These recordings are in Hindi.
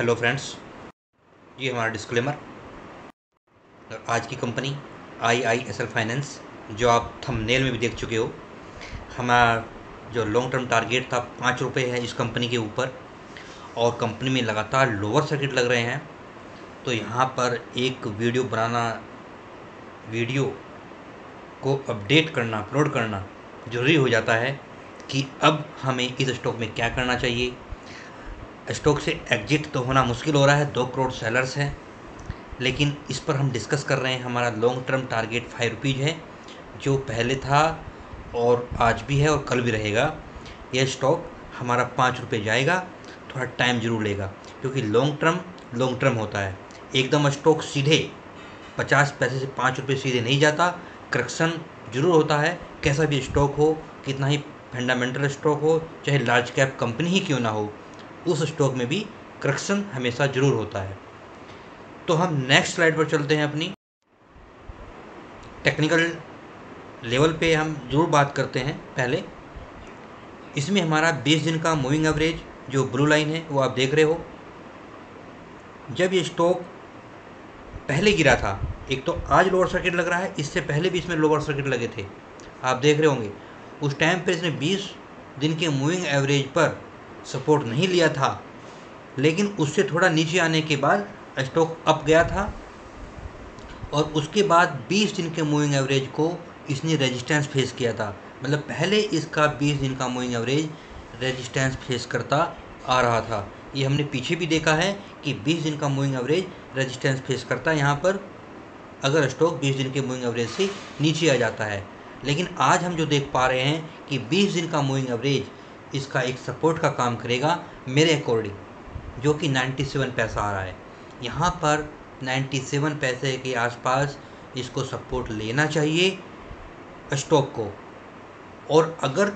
हेलो फ्रेंड्स, ये हमारा डिस्क्लेमर। आज की कंपनी IISL फाइनेंस, जो आप थंबनेल में भी देख चुके हो, हमारा जो लॉन्ग टर्म टारगेट था 5 रुपये है इस कंपनी के ऊपर, और कंपनी में लगातार लोअर सर्किट लग रहे हैं। तो यहाँ पर एक वीडियो को अपडेट करना, अपलोड करना ज़रूरी हो जाता है कि अब हमें इस स्टॉक में क्या करना चाहिए। स्टॉक से एग्जिट तो होना मुश्किल हो रहा है, 2 करोड़ सेलर्स हैं, लेकिन इस पर हम डिस्कस कर रहे हैं। हमारा लॉन्ग टर्म टारगेट 5 रुपीज़ है, जो पहले था और आज भी है और कल भी रहेगा। यह स्टॉक हमारा 5 रुपये जाएगा, थोड़ा टाइम ज़रूर लेगा, क्योंकि लॉन्ग टर्म होता है। एकदम स्टॉक सीधे 50 पैसे से 5 रुपये सीधे नहीं जाता, करेक्शन ज़रूर होता है। कैसा भी स्टॉक हो, कितना ही फंडामेंटल स्टॉक हो, चाहे लार्ज कैप कंपनी ही क्यों ना हो, उस स्टॉक में भी करेक्शन हमेशा ज़रूर होता है। तो हम नेक्स्ट स्लाइड पर चलते हैं। अपनी टेक्निकल लेवल पे हम ज़रूर बात करते हैं। पहले इसमें हमारा 20 दिन का मूविंग एवरेज, जो ब्लू लाइन है वो आप देख रहे हो। जब ये स्टॉक पहले गिरा था, एक तो आज लोअर सर्किट लग रहा है, इससे पहले भी इसमें लोअर सर्किट लगे थे, आप देख रहे होंगे। उस टाइम पे इसने 20 दिन के मूविंग एवरेज पर सपोर्ट नहीं लिया था, लेकिन उससे थोड़ा नीचे आने के बाद स्टॉक अप गया था, और उसके बाद 20 दिन के मूविंग एवरेज को इसने रेजिस्टेंस फेस किया था। मतलब पहले इसका 20 दिन का मूविंग एवरेज रेजिस्टेंस फेस करता आ रहा था। ये हमने पीछे भी देखा है कि 20 दिन का मूविंग एवरेज रेजिस्टेंस फेस करता है यहाँ पर, अगर स्टॉक 20 दिन के मूविंग एवरेज से नीचे आ जाता है। लेकिन आज हम जो देख पा रहे हैं कि 20 दिन का मूविंग एवरेज इसका एक सपोर्ट का काम करेगा मेरे अकॉर्डिंग, जो कि 97 पैसा आ रहा है। यहाँ पर 97 पैसे के आसपास इसको सपोर्ट लेना चाहिए स्टॉक को। और अगर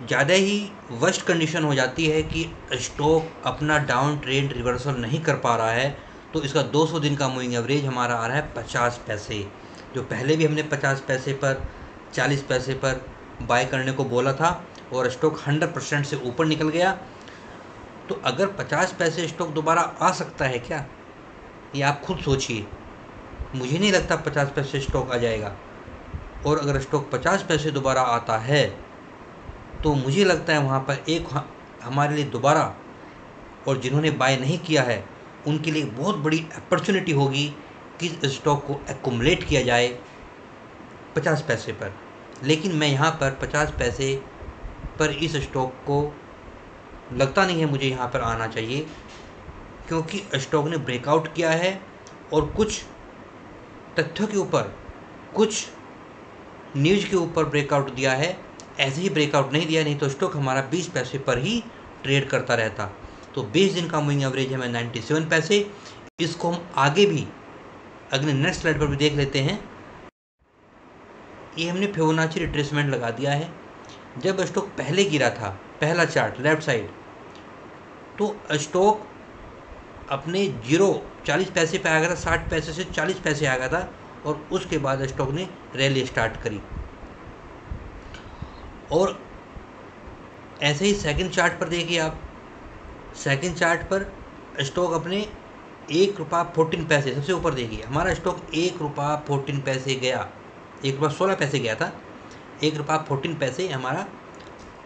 ज़्यादा ही वर्स्ट कंडीशन हो जाती है कि स्टॉक अपना डाउन ट्रेंड रिवर्सल नहीं कर पा रहा है, तो इसका 200 दिन का मूविंग एवरेज हमारा आ रहा है 50 पैसे, जो पहले भी हमने 50 पैसे पर, 40 पैसे पर बाय करने को बोला था, और स्टॉक 100% से ऊपर निकल गया। तो अगर 50 पैसे स्टॉक दोबारा आ सकता है क्या, ये आप खुद सोचिए। मुझे नहीं लगता 50 पैसे स्टॉक आ जाएगा, और अगर स्टॉक 50 पैसे दोबारा आता है तो मुझे लगता है वहाँ पर एक हमारे लिए दोबारा, और जिन्होंने बाय नहीं किया है उनके लिए बहुत बड़ी अपॉर्चुनिटी होगी कि स्टॉक को एक्युमुलेट किया जाए 50 पैसे पर। लेकिन मैं यहाँ पर 50 पैसे पर इस स्टॉक को लगता नहीं है मुझे यहाँ पर आना चाहिए, क्योंकि स्टॉक ने ब्रेकआउट किया है और कुछ तथ्यों के ऊपर, कुछ न्यूज़ के ऊपर ब्रेकआउट दिया है। ऐसे ही ब्रेकआउट नहीं दिया, नहीं तो स्टॉक हमारा 20 पैसे पर ही ट्रेड करता रहता। तो 20 दिन का मूविंग एवरेज है 97 पैसे। इसको हम आगे भी अगले नेक्स्ट स्लाइड पर भी देख लेते हैं। ये हमने फिबोनाची रिट्रेसमेंट लगा दिया है। जब स्टॉक पहले गिरा था, पहला चार्ट लेफ्ट साइड, तो स्टॉक अपने 40 पैसे पे आ गया था, 60 पैसे से 40 पैसे आ गया था, और उसके बाद स्टॉक ने रैली स्टार्ट करी। और ऐसे ही सेकंड चार्ट पर देखिए आप, सेकंड चार्ट पर स्टॉक अपने 1 रुपया 14 पैसे, सबसे ऊपर देखिए हमारा स्टॉक 1 रुपया 14 पैसे गया, 1 रुपया 16 पैसे गया था, 1 रुपया 14 पैसे हमारा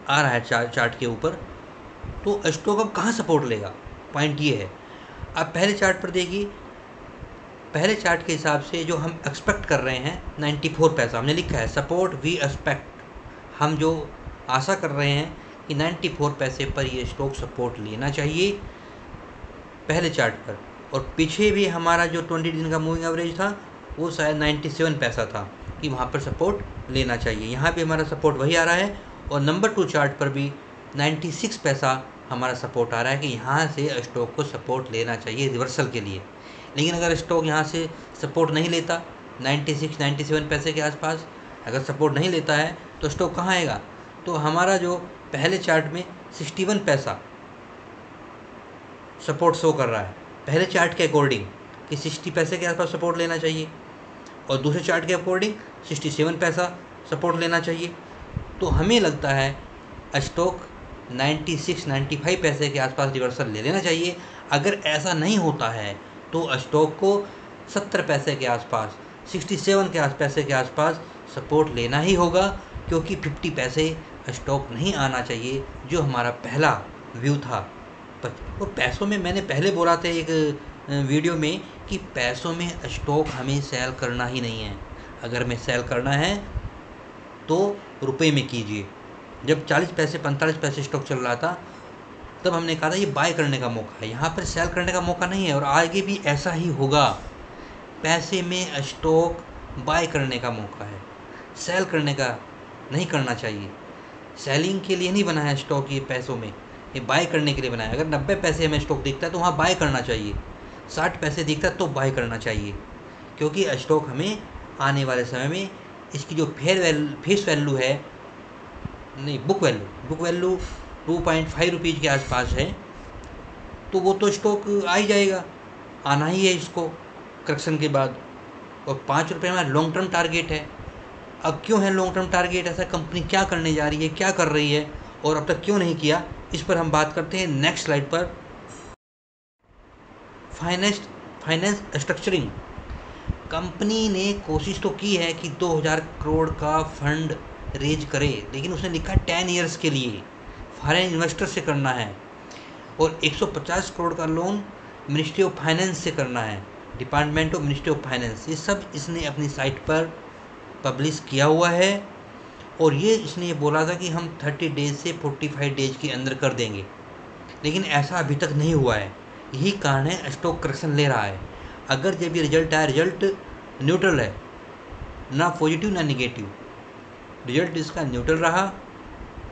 आ रहा है चार्ट के ऊपर। तो स्टॉक अब कहाँ सपोर्ट लेगा, पॉइंट ये है। आप पहले चार्ट पर देखिए, पहले चार्ट के हिसाब से जो हम एक्सपेक्ट कर रहे हैं 94 पैसा हमने लिखा है, सपोर्ट वी एक्सपेक्ट, हम जो आशा कर रहे हैं कि 94 पैसे पर ये स्टॉक सपोर्ट लेना चाहिए पहले चार्ट पर। और पीछे भी हमारा जो 20 दिन का मूविंग एवरेज था वो शायद 97 पैसा था कि वहाँ पर सपोर्ट लेना चाहिए। यहाँ भी हमारा सपोर्ट वही आ रहा है, और नंबर 2 चार्ट पर भी 96 पैसा हमारा सपोर्ट आ रहा है कि यहाँ से स्टॉक को सपोर्ट लेना चाहिए रिवर्सल के लिए। लेकिन अगर स्टॉक यहाँ से सपोर्ट नहीं लेता, 96-97 पैसे के आसपास अगर सपोर्ट नहीं लेता है, तो स्टॉक कहाँ आएगा। तो हमारा जो पहले चार्ट में 61 पैसा सपोर्ट शो कर रहा है पहले चार्ट के अकॉर्डिंग कि 60 पैसे के आसपास सपोर्ट लेना चाहिए, और दूसरे चार्ट के अकॉर्डिंग 67 पैसा सपोर्ट लेना चाहिए। तो हमें लगता है स्टॉक 96-95 पैसे के आसपास रिवर्सल ले लेना चाहिए। अगर ऐसा नहीं होता है तो स्टॉक को 70 पैसे के आसपास, 67 के पैसे के आसपास सपोर्ट लेना ही होगा, क्योंकि 50 पैसे स्टॉक नहीं आना चाहिए, जो हमारा पहला व्यू था। और पैसों में मैंने पहले बोला था एक वीडियो में कि पैसों में स्टॉक हमें सेल करना ही नहीं है। अगर हमें सेल करना है तो रुपए में कीजिए। जब 40 पैसे 45 पैसे स्टॉक चल रहा था तब हमने कहा था ये बाय करने का मौका है, यहाँ पर सेल करने का मौका नहीं है, और आगे भी ऐसा ही होगा। पैसे में स्टॉक बाय करने का मौका है, सेल करने का नहीं करना चाहिए। सेलिंग के लिए नहीं बना है स्टॉक, ये पैसों में ये बाय करने के लिए बना है। अगर 90 पैसे हमें स्टॉक दिखता है तो वहाँ बाय करना चाहिए, 60 पैसे दिखता है तो बाय करना चाहिए, क्योंकि स्टॉक हमें आने वाले समय में इसकी जो फेस वैल्यू है, नहीं बुक वैल्यू 2.5 रुपीज़ के आसपास है, तो वो तो स्टॉक आ ही जाएगा, आना ही है इसको करेक्शन के बाद। और 5 रुपये हमारा लॉन्ग टर्म टारगेट है। अब क्यों है लॉन्ग टर्म टारगेट, ऐसा कंपनी क्या करने जा रही है, क्या कर रही है और अब तक क्यों नहीं किया, इस पर हम बात करते हैं नेक्स्ट स्लाइड पर। Finance structuring. कंपनी ने कोशिश तो की है कि 2000 करोड़ का फंड रेज करे, लेकिन उसने लिखा 10 ईयर्स के लिए फॉरेन इन्वेस्टर से करना है, और 150 करोड़ का लोन मिनिस्ट्री ऑफ फाइनेंस से करना है, department of ministry of finance. ये सब इसने अपनी साइट पर पब्लिश किया हुआ है, और ये इसने ये बोला था कि हम 30 डेज से 45 डेज के अंदर कर देंगे, लेकिन ऐसा अभी तक नहीं हुआ है। यही कारण है स्टॉक करेक्शन ले रहा है। अगर जब ये रिजल्ट आया, रिजल्ट न्यूट्रल है, ना पॉजिटिव ना निगेटिव, रिजल्ट इसका न्यूट्रल रहा,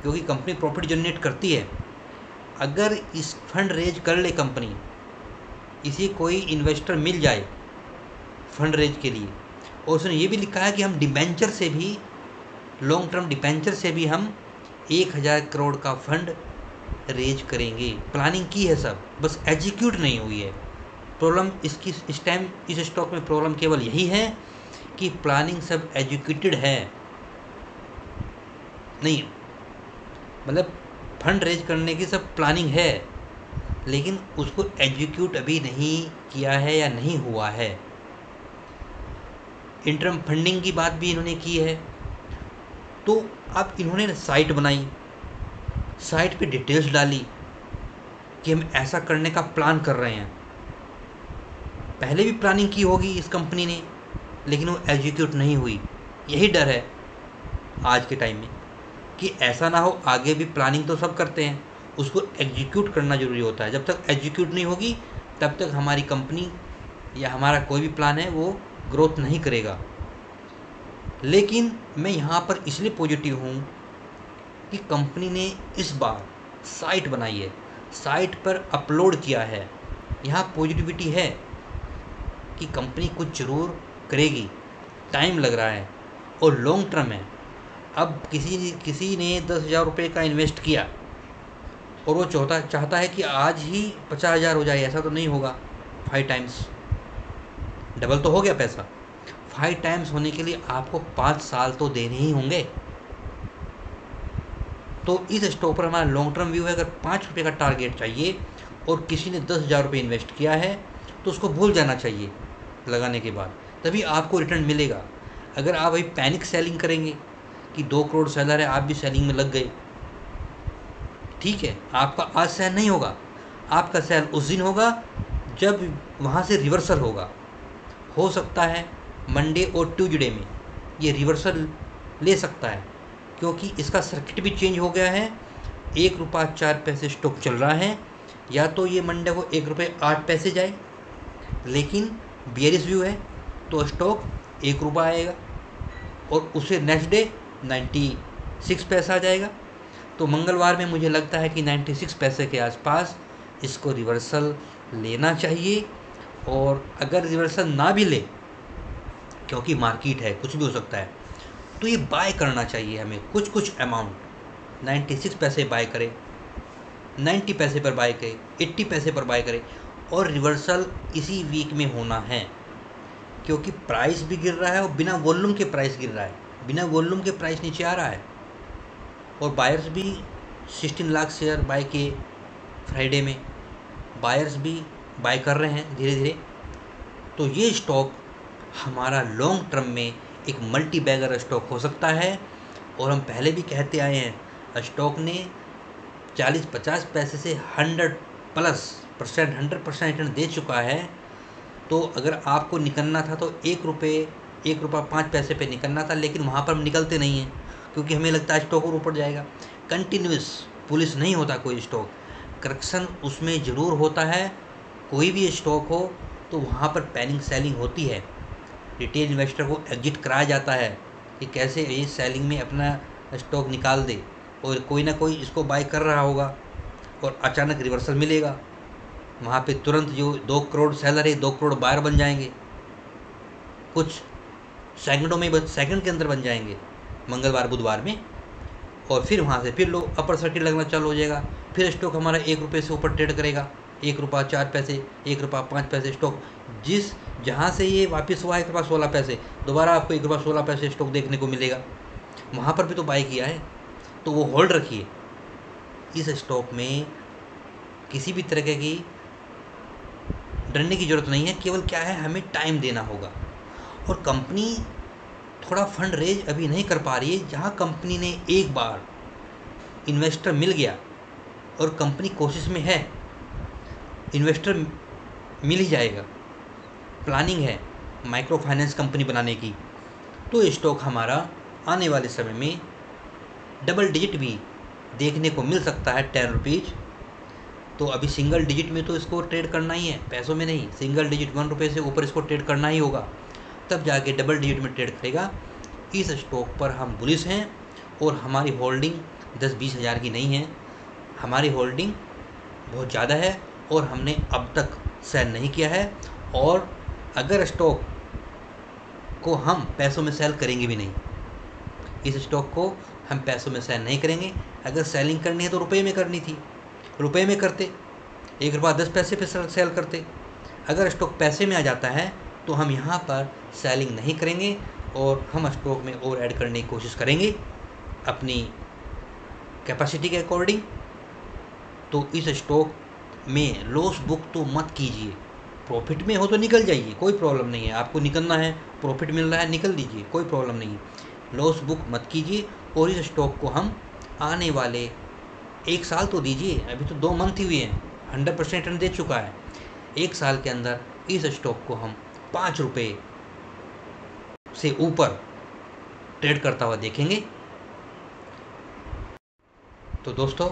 क्योंकि कंपनी प्रॉफिट जनरेट करती है। अगर इस फंड रेज कर ले कंपनी, इसे कोई इन्वेस्टर मिल जाए फंड रेज के लिए, और उसने ये भी लिखा है कि हम डिबेंचर से भी, लॉन्ग टर्म डिबेंचर से भी हम 1000 करोड़ का फंड रेज करेंगे। प्लानिंग की है सब, बस एग्जीक्यूट नहीं हुई है। प्रॉब्लम इसकी इस टाइम इस स्टॉक में प्रॉब्लम केवल यही है कि प्लानिंग सब एजुकेटेड है, नहीं मतलब फंड रेज करने की सब प्लानिंग है, लेकिन उसको एग्जीक्यूट अभी नहीं किया है या नहीं हुआ है। इंटरम फंडिंग की बात भी इन्होंने की है। तो अब इन्होंने साइट बनाई, साइट पे डिटेल्स डाली कि हम ऐसा करने का प्लान कर रहे हैं। पहले भी प्लानिंग की होगी इस कंपनी ने, लेकिन वो एग्जीक्यूट नहीं हुई। यही डर है आज के टाइम में कि ऐसा ना हो, आगे भी प्लानिंग तो सब करते हैं, उसको एग्जीक्यूट करना ज़रूरी होता है। जब तक एग्जीक्यूट नहीं होगी तब तक हमारी कंपनी या हमारा कोई भी प्लान है वो ग्रोथ नहीं करेगा। लेकिन मैं यहाँ पर इसलिए पॉजिटिव हूँ कि कंपनी ने इस बार साइट बनाई है, साइट पर अपलोड किया है। यहाँ पॉजिटिविटी है कि कंपनी कुछ ज़रूर करेगी, टाइम लग रहा है और लॉन्ग टर्म है। अब किसी ने 10,000 रुपये का इन्वेस्ट किया और वो चाहता है कि आज ही 50,000 हो जाए, ऐसा तो नहीं होगा। 5 टाइम्स डबल तो हो गया पैसा, 5 टाइम्स होने के लिए आपको 5 साल तो देने ही होंगे। तो इस स्टॉक पर हमारा लॉन्ग टर्म व्यू है। अगर 5 रुपये का टारगेट चाहिए और किसी ने 10,000 रुपये इन्वेस्ट किया है तो उसको भूल जाना चाहिए लगाने के बाद, तभी आपको रिटर्न मिलेगा। अगर आप अभी पैनिक सेलिंग करेंगे कि 2 करोड़ सेलर है, आप भी सेलिंग में लग गए, ठीक है, आपका आज सेल नहीं होगा, आपका सेल उस दिन होगा जब वहाँ से रिवर्सल होगा। हो सकता है मंडे और ट्यूसडे में ये रिवर्सल ले सकता है, क्योंकि इसका सर्किट भी चेंज हो गया है। 1 रुपया 4 पैसे स्टॉक चल रहा है, या तो ये मंडे को 1 रुपये 8 पैसे जाए, लेकिन बेयरिश व्यू है तो स्टॉक 1 रुपया आएगा और उसे नेक्स्ट डे 96 पैसा आ जाएगा। तो मंगलवार में मुझे लगता है कि 96 पैसे के आसपास इसको रिवर्सल लेना चाहिए। और अगर रिवर्सल ना भी ले, क्योंकि मार्केट है, कुछ भी हो सकता है, तो ये बाय करना चाहिए हमें कुछ अमाउंट। 96 पैसे बाय करें, 90 पैसे पर बाय करें, 80 पैसे पर बाय करें, और रिवर्सल इसी वीक में होना है, क्योंकि प्राइस भी गिर रहा है और बिना वॉल्यूम के प्राइस गिर रहा है, बिना वॉल्यूम के प्राइस नीचे आ रहा है, और बायर्स भी 16 लाख शेयर बाय किए फ्राइडे में, बायर्स भी बाय कर रहे हैं धीरे धीरे। तो ये स्टॉक हमारा लॉन्ग टर्म में एक मल्टी बैगर स्टॉक हो सकता है। और हम पहले भी कहते आए हैं, स्टॉक ने 40-50 पैसे से 100% रिटर्न दे चुका है। तो अगर आपको निकलना था तो 1 रुपये 5 पैसे पे निकलना था, लेकिन वहाँ पर हम निकलते नहीं हैं क्योंकि हमें लगता है स्टॉक और ऊपर जाएगा। कंटिन्यूस पुलिस नहीं होता कोई स्टॉक, करेक्शन उसमें ज़रूर होता है। कोई भी स्टॉक हो तो वहाँ पर पैनिक सेलिंग होती है, रिटेल इन्वेस्टर को एग्जिट कराया जाता है कि कैसे ये सेलिंग में अपना स्टॉक निकाल दे, और कोई ना कोई इसको बाय कर रहा होगा और अचानक रिवर्सल मिलेगा। वहाँ पे तुरंत जो 2 करोड़ सेलर है 2 करोड़ बायर बन जाएंगे, कुछ सेकंड के अंदर बन जाएंगे मंगलवार बुधवार में। और फिर वहाँ से फिर लोग अपर सर्किट लगना चालू हो जाएगा, फिर स्टॉक हमारा 1 रुपये से ऊपर ट्रेड करेगा, 1 रुपया 4 पैसे, 1 रुपया 5 पैसे स्टॉक। जहाँ से ये वापस हुआ 1 रुपया 16 पैसे, दोबारा आपको 1 रुपया 16 पैसे स्टॉक देखने को मिलेगा। वहाँ पर भी तो बाय किया है, तो वो होल्ड रखिए। इस स्टॉक में किसी भी तरह की डरने की ज़रूरत नहीं है, केवल क्या है हमें टाइम देना होगा। और कंपनी थोड़ा फंड रेज अभी नहीं कर पा रही है। जहाँ कंपनी ने एक बार इन्वेस्टर मिल गया और कंपनी कोशिश में है, इन्वेस्टर मिल ही जाएगा, प्लानिंग है माइक्रो फाइनेंस कंपनी बनाने की, तो स्टॉक हमारा आने वाले समय में डबल डिजिट भी देखने को मिल सकता है, 10 रुपीज़। तो अभी सिंगल डिजिट में तो इसको ट्रेड करना ही है, पैसों में नहीं। सिंगल डिजिट 1 रुपये से ऊपर इसको ट्रेड करना ही होगा, तब जाके डबल डिजिट में ट्रेड करेगा। इस स्टॉक पर हम बुलिश हैं और हमारी होल्डिंग 10-20 हज़ार की नहीं है, हमारी होल्डिंग बहुत ज़्यादा है और हमने अब तक सेल नहीं किया है। और अगर स्टॉक को हम पैसों में सेल करेंगे भी नहीं, इस स्टॉक को हम पैसों में सेल नहीं करेंगे। अगर सेलिंग करनी है तो रुपये में करनी थी, रुपये में करते, 1 रुपया 10 पैसे पे सेल करते। अगर स्टॉक पैसे में आ जाता है तो हम यहाँ पर सेलिंग नहीं करेंगे और हम स्टॉक में और ऐड करने की कोशिश करेंगे अपनी कैपेसिटी के अकॉर्डिंग। तो इस स्टॉक में लॉस बुक तो मत कीजिए, प्रॉफिट में हो तो निकल जाइए, कोई प्रॉब्लम नहीं है। आपको निकलना है, प्रॉफिट मिल रहा है, निकल दीजिए, कोई प्रॉब्लम नहीं है। लॉस बुक मत कीजिए। और इस स्टॉक को हम आने वाले 1 साल तो दीजिए, अभी तो 2 मंथ ही हुए हैं, 100% रिटर्न दे चुका है। 1 साल के अंदर इस स्टॉक को हम 5 रुपये से ऊपर ट्रेड करता हुआ देखेंगे। तो दोस्तों,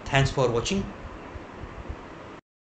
थैंक्स फॉर वॉचिंग।